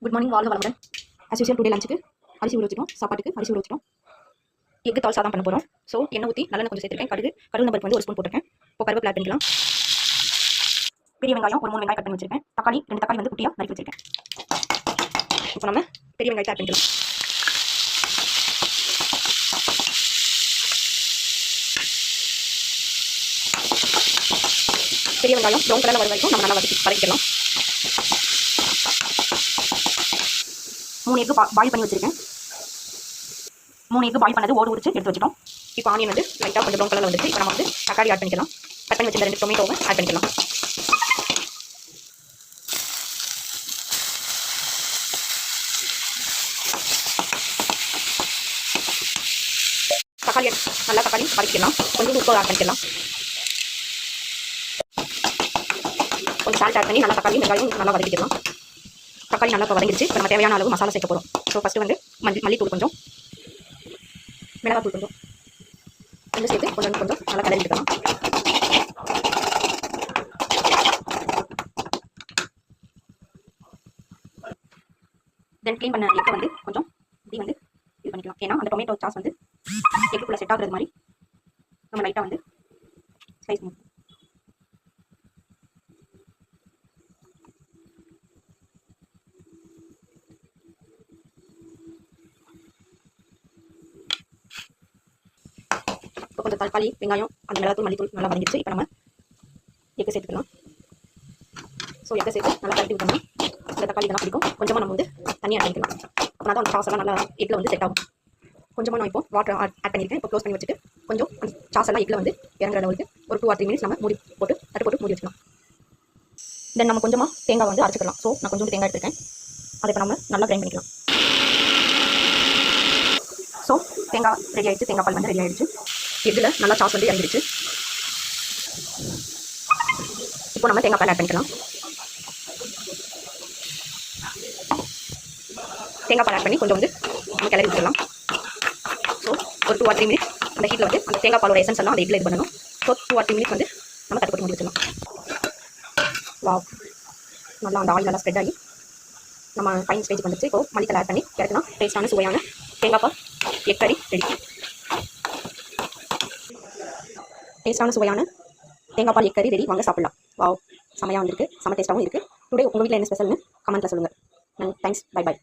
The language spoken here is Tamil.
குட் மார்னிங், வாழ்க வளமுடன். அஸ் யூஷுவல் டுடே லஞ்சுக்கு அரிசி ஊற வச்சிட்டோம், சாப்பாட்டுக்கு அரிசி ஊற வச்சிட்டோம். எக்கு தால் சாதம் பண்ண போகிறோம். ஸோ எண்ணெய் ஊற்றி நல்லெண்ணெய் கொஞ்சம் சேர்த்துருக்கேன். கடுகு பருப்பு வந்து ஒரு ஸ்பூன் போட்டிருக்கேன். இப்போ கருவேப்பிலை ஆட் பண்ணிக்கலாம். பெரிய வெங்காயம் ஒரு 3 வெங்காயம் கட் பண்ணி வச்சிருக்கேன். தக்காளி 2 தக்காளி வந்து குட்டியாக நறுக்கி வச்சிருக்கேன். இப்போ நம்ம பெரிய வெங்காயத்தை ஆட் பண்ணிக்கலாம். பெரிய வெங்காயம் ப்ரௌன் கலரில் வர வரைக்கும் நம்ம நல்லா வதக்கிக்கலாம். 3 எக்கு பாயில் பண்ணி வச்சிருக்கேன். 3 எக்கு பாயில் பண்ணது ஓடு உரிச்சு எடுத்து வச்சிட்டோம். இப்போ ஆனியன் வந்து லைட்டாக கொஞ்சம் ப்ரௌன் கலரில் வந்துச்சு. இப்போ நம்ம வந்து தக்காளி ஆட் பண்ணிக்கலாம். கட் பண்ணி வச்சிருந்த 2 டொமேட்டோவை ஆட் பண்ணிக்கலாம். தக்காளி வதக்கிக்கலாம். கொஞ்சம் உப்பு ஆட் பண்ணிக்கலாம். கொஞ்சம் சால்ட் ஆட் பண்ணி நல்லா தக்காளி வெங்காயம் நல்லா வதக்கிக்கலாம். தக்காளி நல்லா வதங்கிடுச்சு. இப்போ நம்ம தேவையான அளவு மசாலா சேர்க்க போகிறோம். ஸோ ஃபஸ்ட்டு வந்து மல்லித்தூள் கொஞ்சம், மிளகாத்தூள் கொஞ்சம் சேர்த்து கொஞ்சம் நல்லா கிளறி விட்டுக்கலாம். தென் க்ளீன் பண்ண எக்கை வந்து கொஞ்சம் இப்படி வந்து இது பண்ணிக்கலாம். ஏன்னா அந்த டொமேட்டோ சாஸ் வந்து எக்குள்ளே செட் ஆகுறது மாதிரி நம்ம லைட்டாக வந்து ஸ்லைஸ் பண்ணி இப்போ கொஞ்சம் தக்காளி வெங்காயம் அந்த மிளகாத்தூள் மல்லித்தூள் நல்லா வதங்கிடுச்சு. இப்போ நம்ம எக்கு சேர்த்துக்கலாம். ஸோ எக்கை சேர்த்து நல்லா கலட்டி விட்டோம்னா இந்த தக்காளி இதெல்லாம் பிடிக்கும். கொஞ்சமாக நம்ம வந்து தண்ணி ஆட் பண்ணிக்கலாம். அப்படின்னா தான் அந்த சாஸ் எல்லாம் நல்லா எக்கில் வந்து செட் ஆகும். கொஞ்சமாக நான் இப்போ வாட்டர் ஆட் பண்ணியிருக்கேன். இப்போ க்ளோஸ் பண்ணி வச்சுட்டு கொஞ்சம் அந்த சாஸ் எல்லாம் எக்கில் வந்து இறங்குற அளவுக்கு ஒரு 2 or 3 minutes நம்ம தட்டு போட்டு மூடி வச்சுக்கலாம். தென் நம்ம கொஞ்சமாக தேங்காய் வந்து அரைச்சிக்கலாம். ஸோ நான் கொஞ்சம் தேங்காய் எடுத்துருக்கேன். அதை இப்போ நம்ம நல்லா கிரைண்ட் பண்ணிக்கலாம். ஸோ தேங்காய் ரெடி ஆகிடுச்சு. தேங்காய் பால் வந்து ரெடி ஆகிடுச்சு. எக்கில் நல்லா சாஸ் வந்து இறங்கிடுச்சு. இப்போ நம்ம தேங்காய் பால் ஆட் பண்ணிக்கலாம். தேங்காய் பால் ஆட் பண்ணி கொஞ்சம் வந்து நம்ம கிளறி விட்டுடலாம். ஸோ ஒரு 2 or 3 minutes அந்த ஹீட்டில் வந்து அந்த தேங்காய் பாலோட எசன்ஸ் எல்லாம் அந்த எக்கில் இது பண்ணணும். ஸோ 2 or 3 minutes வந்து நம்ம தட்டு போட்டு மூடி வச்சிடலாம். வாவ், நல்லா அந்த ஆயில் நல்லா ஸ்ப்ரெட் ஆகி நம்ம ஃபைன் ஸ்டேஜ் வந்துச்சு. இப்போ மல்லித்தலை ஆட் பண்ணி இறக்கலாம். டேஸ்டான சுவையான தேங்காய் பால் எக் கறி ரெடி. டேஸ்டான சுவையான தேங்காய் பால் எக் கறி ரெடி. வாங்க சாப்பிடலாம். வாவ், செமையாக வந்திருக்கு. செம்ம டேஸ்ட்டாகவும் இருக்குது. டுடே உங்கள் வீட்டில் என்ன ஸ்பெஷல்னு கமெண்ட்டில் சொல்லுங்கள். தேங்க்ஸ். பை.